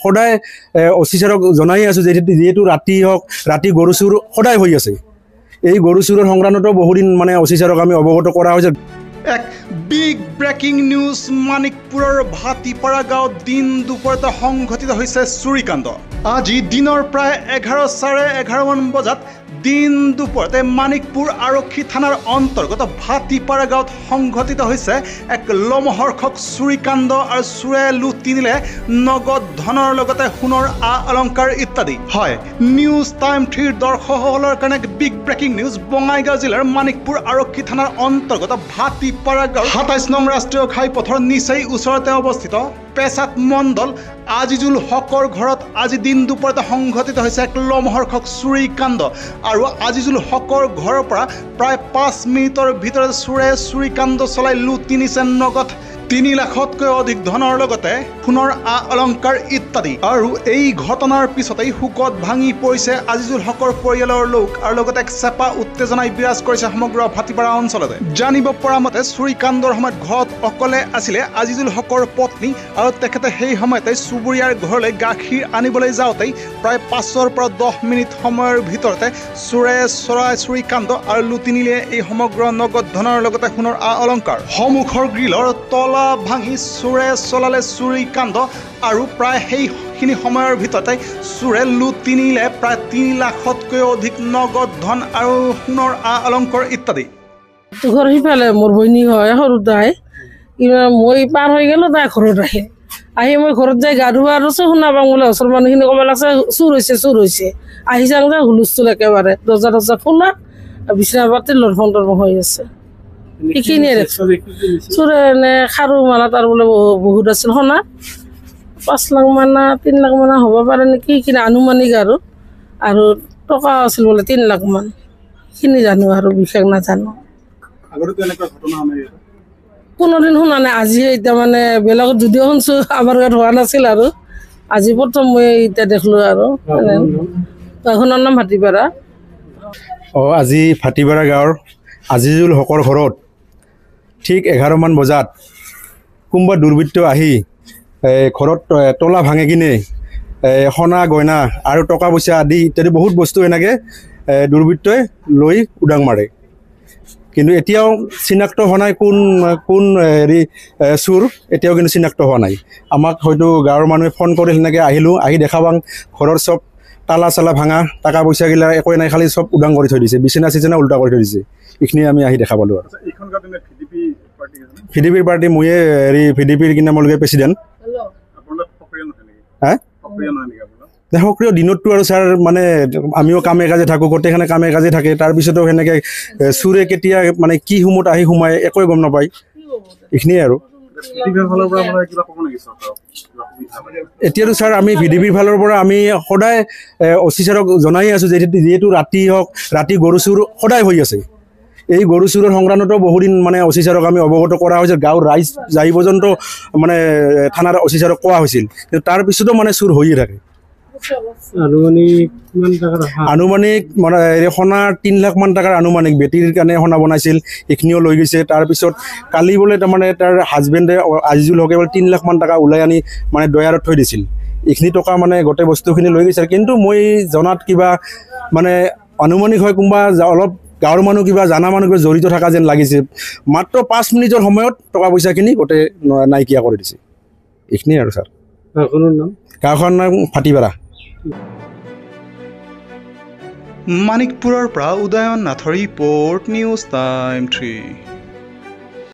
সদায় অচি ছাৰক জনাই আছোঁ যিহেতু ৰাতি হওক ৰাতি গৰু চুৰ সদায় হৈ আছে। এই গৰু চুৰৰ সংক্ৰান্ততো বহুদিন মানে অচি ছাৰক আমি অৱগত কৰা হৈছে। এক বিগ ব্ৰেকিং নিউজ। মানিকপুৰৰ ভাটিপাৰা গাঁৱত দিন দুপৰতে সংঘটিত হৈছে চুৰিকাণ্ড। আজি দিনৰ প্ৰায় 11:11:30 মান বজাত দিন দুপৰতে মানিকপুৰ আৰক্ষী থানাৰ অন্তৰ্গত ভাটিপাৰা গাঁৱত সংঘটিত হৈছে এক লোমহৰ্ষক চুৰিকাণ্ড আৰু চোৰে লুটি নিলে নগদ ধনৰ লগতে সোণৰ অলংকাৰ ইত্যাদি। হয়, নিউজ টাইম 3 দৰ্শকসকলৰ কাৰণে বিগ ব্ৰেকিং নিউজ। বঙাইগাঁও জিলাৰ মানিকপুৰ আৰক্ষী থানাৰ অন্তৰ্গত ভাটিপাৰা গাঁৱৰ 27 নং ৰাষ্ট্ৰীয় ঘাইপথৰ নিচেই ওচৰতে অৱস্থিত পেচাত মণ্ডল আজিজুল হকৰ ঘৰত আজি দিন দুপৰতে সংঘটিত হৈছে এক লোমহৰ্ষক চুৰিকাণ্ড। আৰু আজিজুল হকৰ ঘৰৰ পৰা প্ৰায় 5 মিনিটৰ ভিতৰত চোৰে চুৰিকাণ্ড চলাই লুটি নিছে নগদ 3 লাখতকৈ অধিক ধনৰ লগতে সোণৰ অলংকাৰ ইত্যাদি। আৰু এই ঘটনাৰ পিছতেই শোকত ভাঙি পৰিছে আজিজুল হকৰ পৰিয়ালৰ লোক আৰু লগতে এক চেপা উত্তেজনাই বিৰাজ কৰিছে সমগ্ৰ ভাটিপাৰা অঞ্চলতে। জানিব পৰা মতে চুৰিকাণ্ডৰ সময়ত ঘৰত অকলে আছিলে আজিজুল হকৰ পত্নী আৰু তেখেতে সেই সময়তে চুবুৰীয়াৰ ঘৰলৈ গাখীৰ আনিবলৈ যাওঁতেই প্ৰায় 5 পৰা 10 মিনিট সময়ৰ ভিতৰতে চোৰে চুৰিকাণ্ড আৰু লুটি নিলে এই সমগ্ৰ নগদ ধনৰ লগতে সোণৰ অলংকাৰ। সন্মুখৰ গ্ৰিলৰ তলা ভাঙি চোৰে চলালে চুৰিকাণ্ড আৰু প্ৰায় সেইখিনি সময়ৰ ভিতৰতে চোৰে লুটি নিলে প্ৰায় 3 লাখতকৈ অধিক নগদ ধন আৰু সোণৰ অলংকাৰ ইত্যাদি। ঘৰ সিফালে মোৰ বইনী হয় সৰু তাই, মই পাৰ হৈ গ'লো, তাই ঘৰত আহি মই ঘৰত যাই গা ধোৱা আৰু শুনা পাওঁ বোলে ওচৰৰ মানুহখিনি ক'ব লাগছে চুৰ হৈছে। আহি যাওঁ যে হুলস্থুল একেবাৰে, দৰ্জা খোলা, বিচনা পাতি লৰফং হৈ আছে। সেইখিনিয়ে দেখছো চোৰে এনে খাৰু মালা তাৰ বোলে বহুত আছিল সোণা 5 লাখ মান 3 লাখ মান হ'ব পাৰে নেকি, সেইখিনি আনুমানিক আৰু টকা আছিল বোলে 3 লাখ মান। সেইখিনি জানো আৰু বিশেষ নাজানো। কোনোদিন শুনা নাই, আজিহে এতিয়া মানে বেলেগত যদিও শুনছো আমাৰ গাঁৱত হোৱা নাছিল আৰু আজি প্ৰথম মই এতিয়া দেখলো আৰু গাঁওখনৰ নাম ভাটিপাৰা। আজি ভাটিপাৰা গাঁৱৰ আজিজুল হকৰ ঘৰত ঠিক 11 মান বজাত কোনোবা দুৰ্বৃত্ত আহি ঘৰত তলা ভাঙি কিনে সোণা গয়না আৰু টকা পইচা আদি ইত্যাদি বহুত বস্তু এনেকৈ দুৰ্বৃত্তই লৈ উদাং মাৰে। কিন্তু এতিয়াও চিনাক্ত হোৱা নাই কোন চোৰ, এতিয়াও কিন্তু চিনাক্ত হোৱা নাই। আমাক হয়তো গাঁৱৰ মানুহে ফোন কৰি সেনেকৈ আহিলোঁ, আহি দেখা পাওঁ ঘৰৰ চব তালা চালা ভাঙা, টকা পইচাগিলা একোৱে নাই, খালি চব উদাং কৰি থৈ দিছে, বিচনা চিচনা উল্টা কৰি থৈ দিছে। এইখিনি আমি আহি দেখা পালোঁ। আৰু ভিডিপিৰ পাৰ্টি ময়ে ভিডিপিৰ কি নামলৈকে প্ৰেচিডেণ্ট। সক্ৰিয় দিনততো আৰু ছাৰ মানে আমিও কামে কাজে থাকোঁ, গোটেইখানে কামে কাজে থাকে। তাৰপিছতো সেনেকৈ চোৰে কেতিয়া মানে কি সময়ত আহি সোমাই একোৱে গম নাপায়। এইখিনিয়ে আৰু এতিয়াতো ছাৰ আমি ভিডিপিৰ ফালৰ পৰা আমি সদায় অচি ছাৰক জনাই আছোঁ যিহেতু ৰাতি হওক ৰাতি গৰু চুৰ সদায় হৈ আছে। এই গৰু চুৰৰ সংক্ৰান্ততো বহুদিন মানে অচি ছাৰক আমি অৱগত কৰা হৈছে। গাঁৱৰ ৰাইজ যাই পৰ্যন্ত মানে থানাৰ অচি ছাৰক কোৱা হৈছিল, কিন্তু তাৰপিছতো মানে চুৰ হৈয়ে থাকে। আনুমানিক মানে সোণা 3 লাখ মান টকাৰ আনুমানিক বেটিৰ কাৰণে সোণা বনাইছিল, এইখিনিও লৈ গৈছে। তাৰপিছত কালি বোলে তাৰমানে তাৰ হাজবেণ্ডে আজিজুল হকে বোলে 3 লাখ মান টকা ওলাই আনি মানে ডয়াৰত থৈ দিছিল। এইখিনি টকা মানে গোটেই বস্তুখিনি লৈ গৈছে। কিন্তু মই জনাত কিবা মানে আনুমানিক হয় কোনোবা অলপ গাঁৱৰ মানুহ কিবা জানা মানুহ কিবা জড়িত থকা যেন লাগিছে। মাত্ৰ 5 মিনিটৰ সময়ত টকা পইচাখিনি গোটেই নাইকিয়া কৰি দিছে। এইখিনিয়ে আৰু ছাৰ। গাঁওখনৰ নাম ভাটিপাৰা। মানিকপুৰৰ পৰা উদয়ন নাথৰ ৰিপৰ্ট, নিউজ টাইম 3।